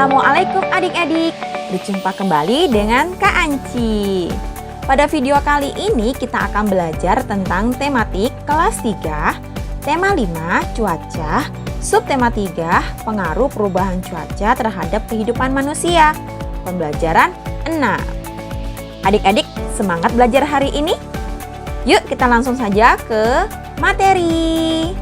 Assalamualaikum adik-adik. Berjumpa kembali dengan Kak Anci. Pada video kali ini kita akan belajar tentang tematik kelas 3, tema 5 cuaca, subtema 3 pengaruh perubahan cuaca terhadap kehidupan manusia. Pembelajaran 6. Adik-adik semangat belajar hari ini? Yuk kita langsung saja ke materi.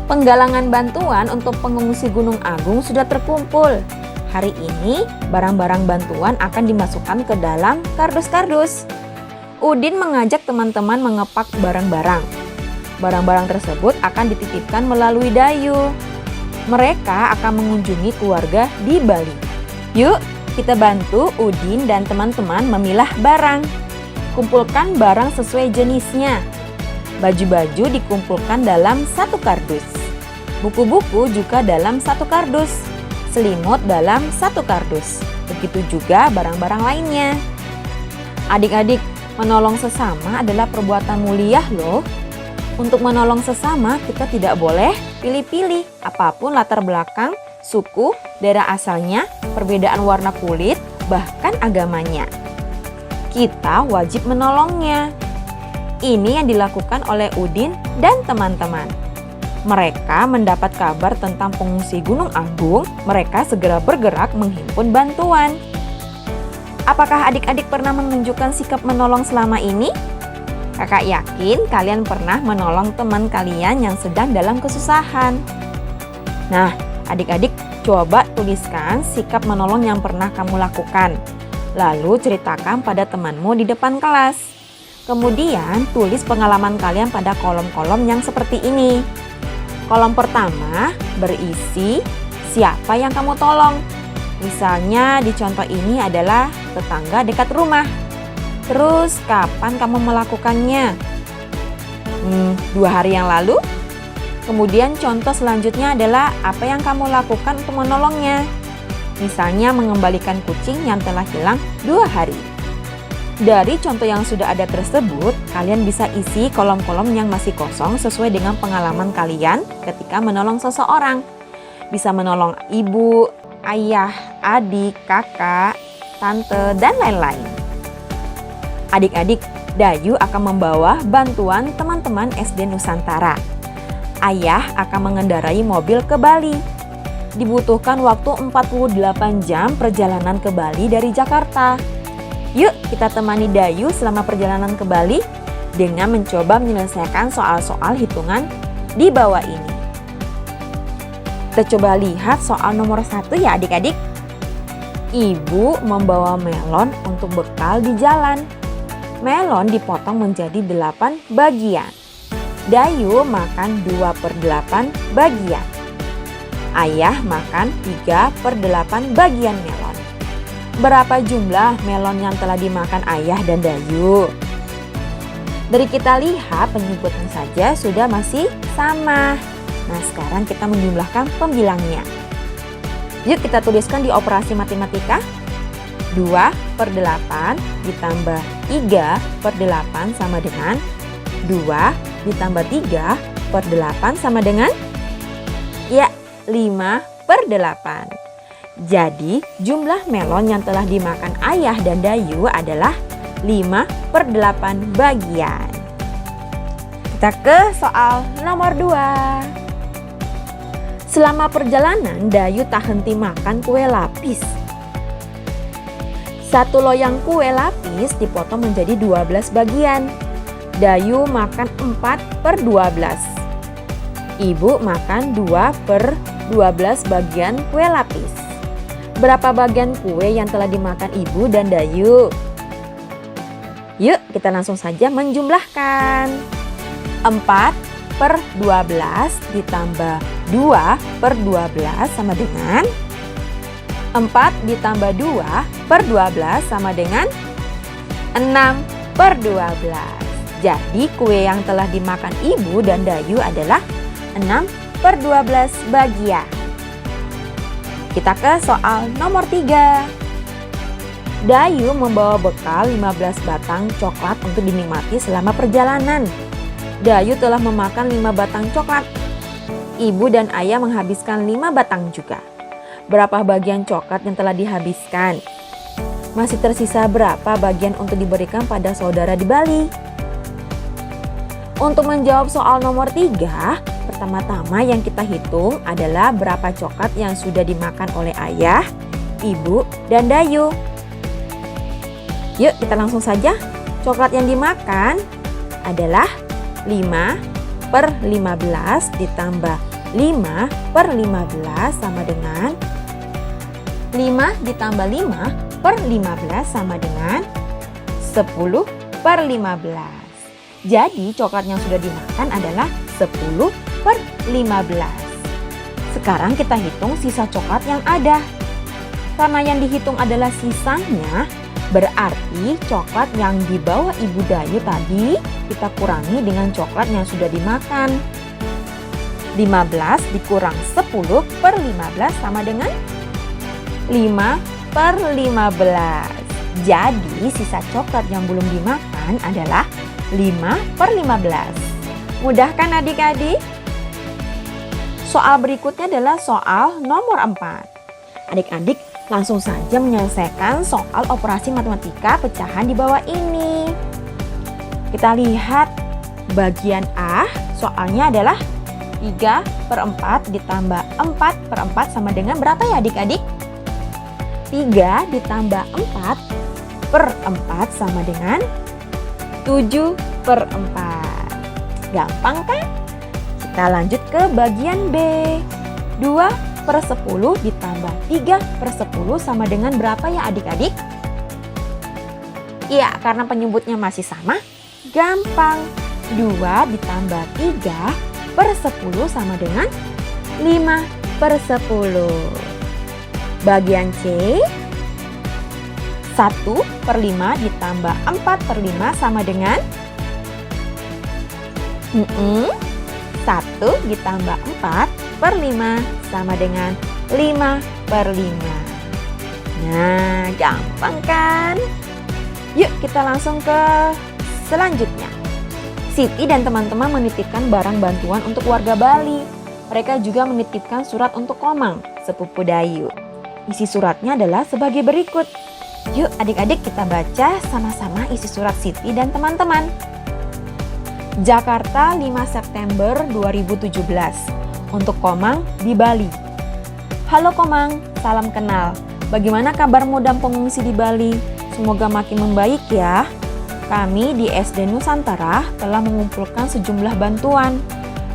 Penggalangan bantuan untuk pengungsi Gunung Agung sudah terkumpul. Hari ini, barang-barang bantuan akan dimasukkan ke dalam kardus-kardus. Udin mengajak teman-teman mengepak barang-barang. Barang-barang tersebut akan dititipkan melalui Dayu. Mereka akan mengunjungi keluarga di Bali. Yuk, kita bantu Udin dan teman-teman memilah barang. Kumpulkan barang sesuai jenisnya. Baju-baju dikumpulkan dalam satu kardus. Buku-buku juga dalam satu kardus. Selimut dalam satu kardus. Begitu juga barang-barang lainnya. Adik-adik, menolong sesama adalah perbuatan mulia loh. Untuk menolong sesama, kita tidak boleh pilih-pilih apapun latar belakang, suku, daerah asalnya, perbedaan warna kulit, bahkan agamanya. Kita wajib menolongnya. Ini yang dilakukan oleh Udin dan teman-teman. Mereka mendapat kabar tentang pengungsi Gunung Agung, mereka segera bergerak menghimpun bantuan. Apakah adik-adik pernah menunjukkan sikap menolong selama ini? Kakak yakin kalian pernah menolong teman kalian yang sedang dalam kesusahan. Nah, adik-adik coba tuliskan sikap menolong yang pernah kamu lakukan. Lalu ceritakan pada temanmu di depan kelas. Kemudian tulis pengalaman kalian pada kolom-kolom yang seperti ini. Kolom pertama berisi siapa yang kamu tolong. Misalnya di contoh ini adalah tetangga dekat rumah. Terus kapan kamu melakukannya? 2 hari yang lalu. Kemudian contoh selanjutnya adalah apa yang kamu lakukan untuk menolongnya. Misalnya mengembalikan kucing yang telah hilang 2 hari. Dari contoh yang sudah ada tersebut, kalian bisa isi kolom-kolom yang masih kosong sesuai dengan pengalaman kalian ketika menolong seseorang. Bisa menolong ibu, ayah, adik, kakak, tante, dan lain-lain. Adik-adik, Dayu akan membawa bantuan teman-teman SD Nusantara. Ayah akan mengendarai mobil ke Bali. Dibutuhkan waktu 48 jam perjalanan ke Bali dari Jakarta. Yuk kita temani Dayu selama perjalanan ke Bali dengan mencoba menyelesaikan soal-soal hitungan di bawah ini. Kita coba lihat soal nomor 1 ya adik-adik. Ibu membawa melon untuk bekal di jalan. Melon dipotong menjadi 8 bagian. Dayu makan 2/8 bagian. Ayah makan 3/8 bagian melon. Berapa jumlah melon yang telah dimakan ayah dan Dayu? Dari kita lihat penyebutan saja sudah masih sama. Nah sekarang kita menjumlahkan pembilangnya. Yuk kita tuliskan di operasi matematika. 2/8 ditambah 3/8 sama dengan 2 ditambah 3/8 sama dengan? Ya, 5/8. Jadi jumlah melon yang telah dimakan ayah dan Dayu adalah 5/8 bagian. Kita ke soal nomor 2. Selama perjalanan Dayu tak henti makan kue lapis. Satu loyang kue lapis dipotong menjadi 12 bagian. Dayu makan 4/12. Ibu makan 2/12 bagian kue lapis. Berapa bagian kue yang telah dimakan ibu dan Dayu? Yuk kita langsung saja menjumlahkan. 4/12 ditambah 2/12 sama dengan 4 ditambah 2/12 sama dengan 6/12. Jadi kue yang telah dimakan ibu dan Dayu adalah 6/12 bagian. Kita ke soal nomor 3. Dayu membawa bekal 15 batang coklat untuk dinikmati selama perjalanan. Dayu telah memakan 5 batang coklat. Ibu dan ayah menghabiskan 5 batang juga. Berapa bagian coklat yang telah dihabiskan? Masih tersisa berapa bagian untuk diberikan pada saudara di Bali? Untuk menjawab soal nomor 3, pertama-tama yang kita hitung adalah berapa coklat yang sudah dimakan oleh ayah, ibu, dan Dayu. Yuk kita langsung saja. Coklat yang dimakan adalah 5/15 ditambah 5/15 sama dengan 5 ditambah 5/15 sama dengan 10/15. Jadi coklat yang sudah dimakan adalah 10/15. Sekarang kita hitung sisa coklat yang ada. Karena yang dihitung adalah sisanya, berarti coklat yang dibawa Ibu Dayu tadi kita kurangi dengan coklat yang sudah dimakan. 15 dikurang 10/15 sama dengan 5/15. Jadi sisa coklat yang belum dimakan adalah 5/15. Mudah kan adik-adik? Soal berikutnya adalah soal nomor 4. Adik-adik langsung saja menyelesaikan soal operasi matematika pecahan di bawah ini. Kita lihat bagian A, soalnya adalah 3/4 ditambah 4/4 sama dengan berapa ya adik-adik? 3 ditambah 4/4 sama dengan 7/4. Gampang kan? Kita lanjut ke bagian B. 2/10 ditambah 3/10 sama dengan berapa ya adik-adik? Iya, karena penyebutnya masih sama, gampang. 2 ditambah 3/10 sama dengan 5/10. Bagian C, 1/5 ditambah 4/5 sama dengan 1 ditambah 4/5 sama dengan 5/5. Nah, gampang kan? Yuk kita langsung ke selanjutnya. Siti dan teman-teman menitipkan barang bantuan untuk warga Bali. Mereka juga menitipkan surat untuk Komang, sepupu Dayu. Isi suratnya adalah sebagai berikut. Yuk adik-adik kita baca sama-sama isi surat Siti dan teman-teman. Jakarta 5 September 2017 untuk Komang di Bali. Halo Komang, salam kenal. Bagaimana kabarmu dan pengungsi di Bali? Semoga makin membaik ya. Kami di SD Nusantara telah mengumpulkan sejumlah bantuan.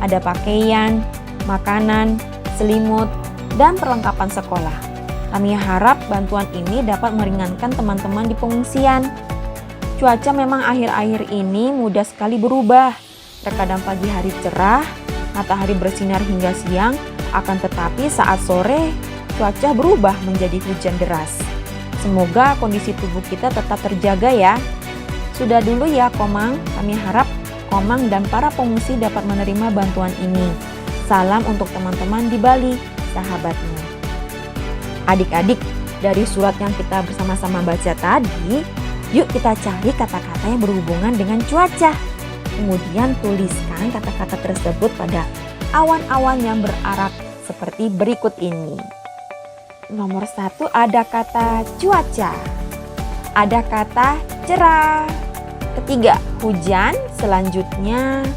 Ada pakaian, makanan, selimut, dan perlengkapan sekolah. Kami harap bantuan ini dapat meringankan teman-teman di pengungsian. Cuaca memang akhir-akhir ini mudah sekali berubah. Terkadang pagi hari cerah, matahari bersinar hingga siang, akan tetapi saat sore cuaca berubah menjadi hujan deras. Semoga kondisi tubuh kita tetap terjaga ya. Sudah dulu ya Komang, kami harap Komang dan para pengungsi dapat menerima bantuan ini. Salam untuk teman-teman di Bali, sahabatnya. Adik-adik, dari surat yang kita bersama-sama baca tadi, yuk kita cari kata-kata yang berhubungan dengan cuaca. Kemudian tuliskan kata-kata tersebut pada awan-awan yang berarak seperti berikut ini. Nomor 1 ada kata cuaca. Ada kata cerah. Ketiga, hujan. Selanjutnya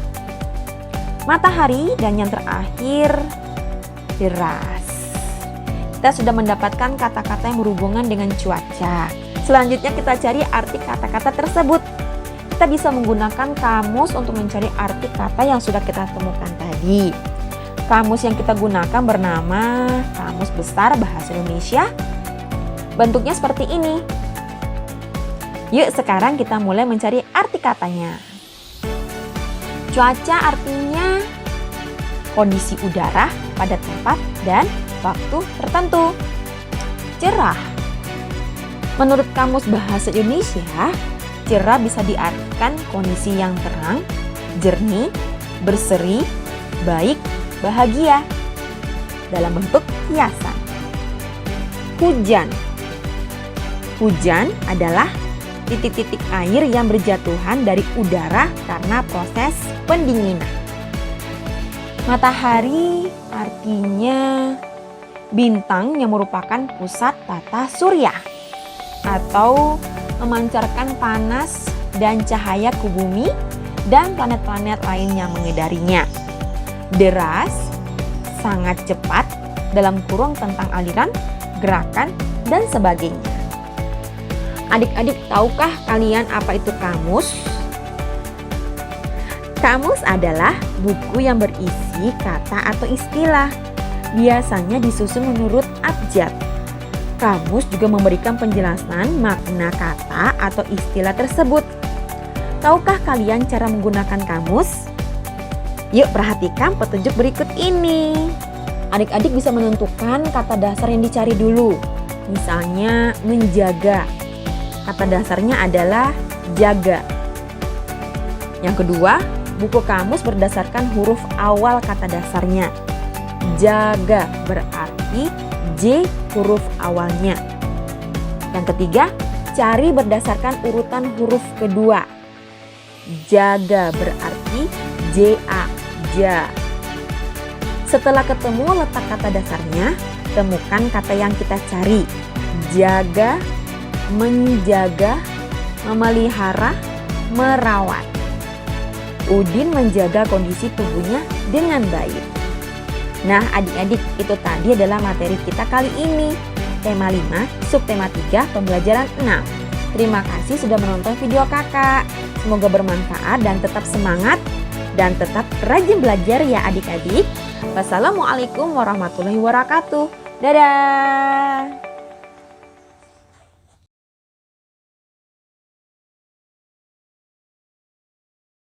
matahari. Dan yang terakhir, deras. Kita sudah mendapatkan kata-kata yang berhubungan dengan cuaca. Selanjutnya kita cari arti kata-kata tersebut. Kita bisa menggunakan kamus untuk mencari arti kata yang sudah kita temukan tadi. Kamus yang kita gunakan bernama Kamus Besar Bahasa Indonesia. Bentuknya seperti ini. Yuk sekarang kita mulai mencari arti katanya. Cuaca artinya kondisi udara pada tempat dan waktu tertentu. Cerah. Menurut Kamus Bahasa Indonesia, cerah bisa diartikan kondisi yang terang, jernih, berseri, baik, bahagia dalam bentuk hiasan. Hujan. Hujan adalah titik-titik air yang berjatuhan dari udara karena proses pendinginan. Matahari artinya bintang yang merupakan pusat tata surya atau memancarkan panas dan cahaya ke bumi dan planet-planet lain yang mengedarinya. Deras, sangat cepat dalam kurung tentang aliran, gerakan, dan sebagainya. Adik-adik, tahukah kalian apa itu kamus? Kamus adalah buku yang berisi kata atau istilah. Biasanya disusun menurut abjad. Kamus juga memberikan penjelasan makna kata atau istilah tersebut. Tahukah kalian cara menggunakan kamus? Yuk perhatikan petunjuk berikut ini. Adik-adik bisa menentukan kata dasar yang dicari dulu. Misalnya menjaga. Kata dasarnya adalah jaga. Yang kedua, buku kamus berdasarkan huruf awal kata dasarnya. Jaga berarti J huruf awalnya. Yang ketiga, cari berdasarkan urutan huruf kedua. Jaga berarti JA, ja. Setelah ketemu letak kata dasarnya, temukan kata yang kita cari. Jaga, menjaga, memelihara, merawat. Udin menjaga kondisi tubuhnya dengan baik. Nah adik-adik, itu tadi adalah materi kita kali ini. Tema 5, subtema 3, pembelajaran 6. Terima kasih sudah menonton video kakak. Semoga bermanfaat dan tetap semangat dan tetap rajin belajar ya adik-adik. Wassalamualaikum warahmatullahi wabarakatuh. Dadah.